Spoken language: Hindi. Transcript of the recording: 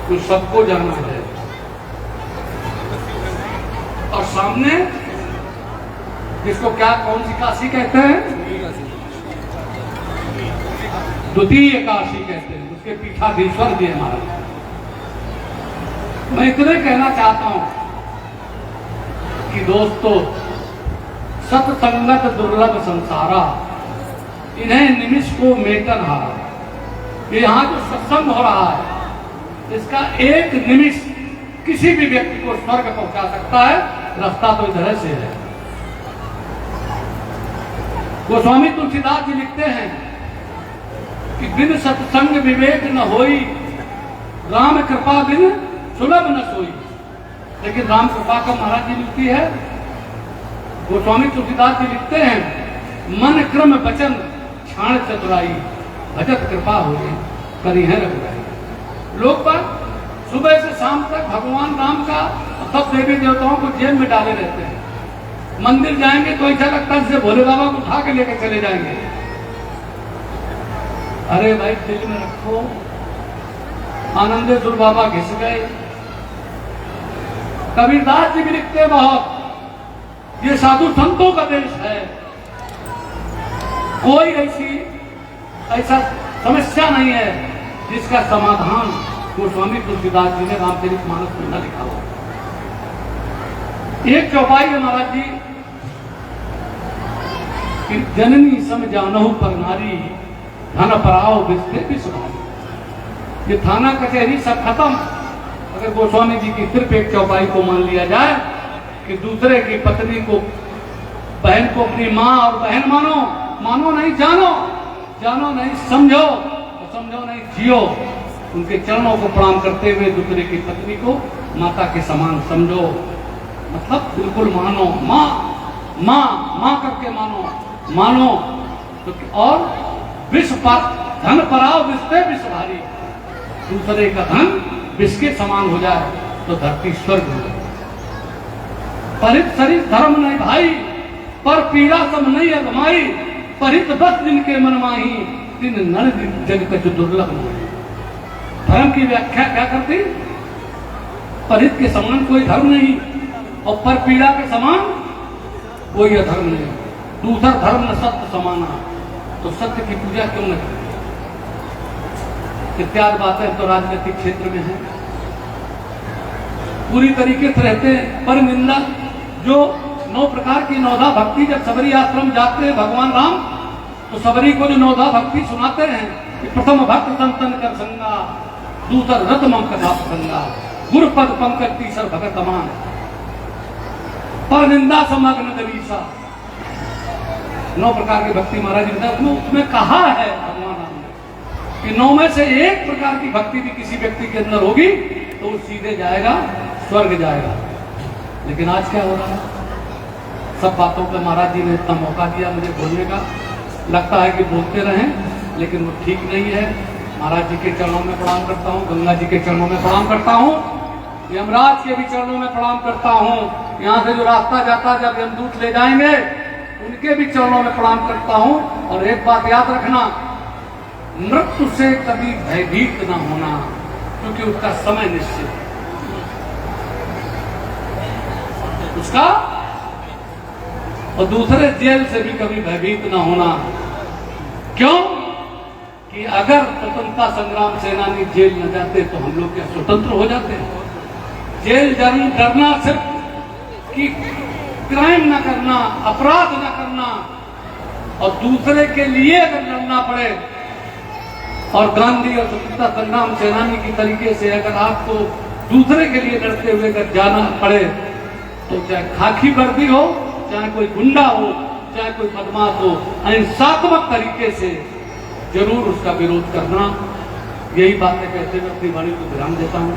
तो सबको जाना है। और सामने जिसको क्या कौन सी काशी कहते हैं, द्वितीय काशी कहते हैं, उसके पीठाधीश्वर जी महाराज। मैं इतने कहना चाहता हूं कि दोस्तों, सत्संगत दुर्लभ संसारा, इन्हें निमिष को मेटन हारा। ये यहाँ जो सत्संग हो रहा है, इसका एक निमिष किसी भी व्यक्ति को स्वर्ग पहुंचा सकता है। रास्ता तो इधर से है। गोस्वामी तुलसीदास जी लिखते हैं कि बिन सत्संग विवेक न होई, राम कृपा बिन सुलभ न सोई। लेकिन राम कृपा का महाराज जी लिखती है, गोस्वामी तुलसीदास जी लिखते हैं, मन क्रम वचन क्षाण चतुराई, भजत कृपा होई करी है रघुराई। लोग पर सुबह से शाम तक भगवान राम का सब देवी देवताओं को जेब में डाले रहते हैं। मंदिर जाएंगे तो ऐसा लगता है जैसे भोले बाबा को उठा के लेकर चले जाएंगे। अरे भाई दिल में रखो, आनंदेश्वर बाबा घिस गए। कबीरदास जी भी लिखते बहुत, ये साधु संतों का देश है, कोई ऐसा समस्या नहीं है जिसका समाधान गोस्वामी तुलसीदास जी ने रामचरितमानस में न लिखा हो। एक चौपाई है महाराज जी कि जननी सम जानहु पर नारी, धन पराओ बिस्ते बिसवारी। ये थाना कचहरी सब खत्म अगर गोस्वामी जी की सिर्फ एक चौपाई को मान लिया जाए कि दूसरे की पत्नी को, बहन को अपनी माँ और बहन मानो, मानो नहीं जानो, जानो नहीं समझो, समझो नहीं जियो। उनके चरणों को प्रणाम करते हुए दूसरे की पत्नी को माता के समान समझो, मतलब बिल्कुल मानो, माँ माँ माँ करके मानो तो। और विष पर धन पराओ विस्ते विषभारी, दूसरे का धन विष के समान हो जाए तो धरती स्वर्ग हो जाए। परित शरीर धर्म नहीं भाई, पर पीड़ा सम नहीं अगमाई, परित बस जिनके मन माही, तीन नर जग कछु दुर्लभ नहीं। धर्म की व्याख्या क्या करती, परित के समान कोई धर्म नहीं और पर पीड़ा के समान कोई अधर्म नहीं। दूसरा धर्म न सत्य समाना, तो सत्य की पूजा क्यों न करें। इत्यादि बातें तो राजनीतिक क्षेत्र में है, पूरी तरीके से रहते हैं। पर निंदा जो 9 प्रकार की 9धा भक्ति जब सबरी आश्रम जाते हैं भगवान राम, तो सबरी को जो 9धा भक्ति सुनाते हैं कि प्रथम भक्त संतन कर संगा, दूसरा रत मम कथा प्रसंगा, गुरु पद पंकज तीसर भगत अमान, पर निंदा समग्न दरीसा। 9 प्रकार की भक्ति महाराज जी उसमें कहा है भगवान राम ने कि 9 में से एक प्रकार की भक्ति भी किसी व्यक्ति के अंदर होगी तो वो सीधे जाएगा, स्वर्ग जाएगा। लेकिन आज क्या हो रहा है, सब बातों पे महाराज जी ने इतना मौका दिया मुझे बोलने का, लगता है कि बोलते रहें लेकिन वो ठीक नहीं है। महाराज जी के चरणों में प्रणाम करता हूँ, गंगा जी के चरणों में प्रणाम करता हूँ, यमराज के भी चरणों में प्रणाम करता हूँ। यहाँ से जो रास्ता जाता है जब यमदूत ले जाएंगे उनके भी चरणों में प्रणाम करता हूँ। और एक बात याद रखना, मृत्यु से कभी भयभीत न होना, क्योंकि उसका समय निश्चित है उसका। और दूसरे जेल से भी कभी भयभीत न होना। क्यों कि अगर स्वतंत्रता संग्राम सेनानी जेल न जाते तो हम लोग क्या स्वतंत्र हो जाते हैं। जेल डरना सिर्फ कि क्राइम न करना, अपराध न करना, और दूसरे के लिए अगर लड़ना पड़े, और गांधी और स्वतंत्रता संग्राम सेनानी की तरीके से अगर आपको दूसरे के लिए लड़ते हुए अगर जाना पड़े तो चाहे खाकी वर्दी हो, चाहे कोई गुंडा हो, चाहे कोई बदमाश हो, अहिंसात्मक तरीके से जरूर उसका विरोध करना। यही बातें कहते हुए अपनी वाणी को विराम देता हूँ।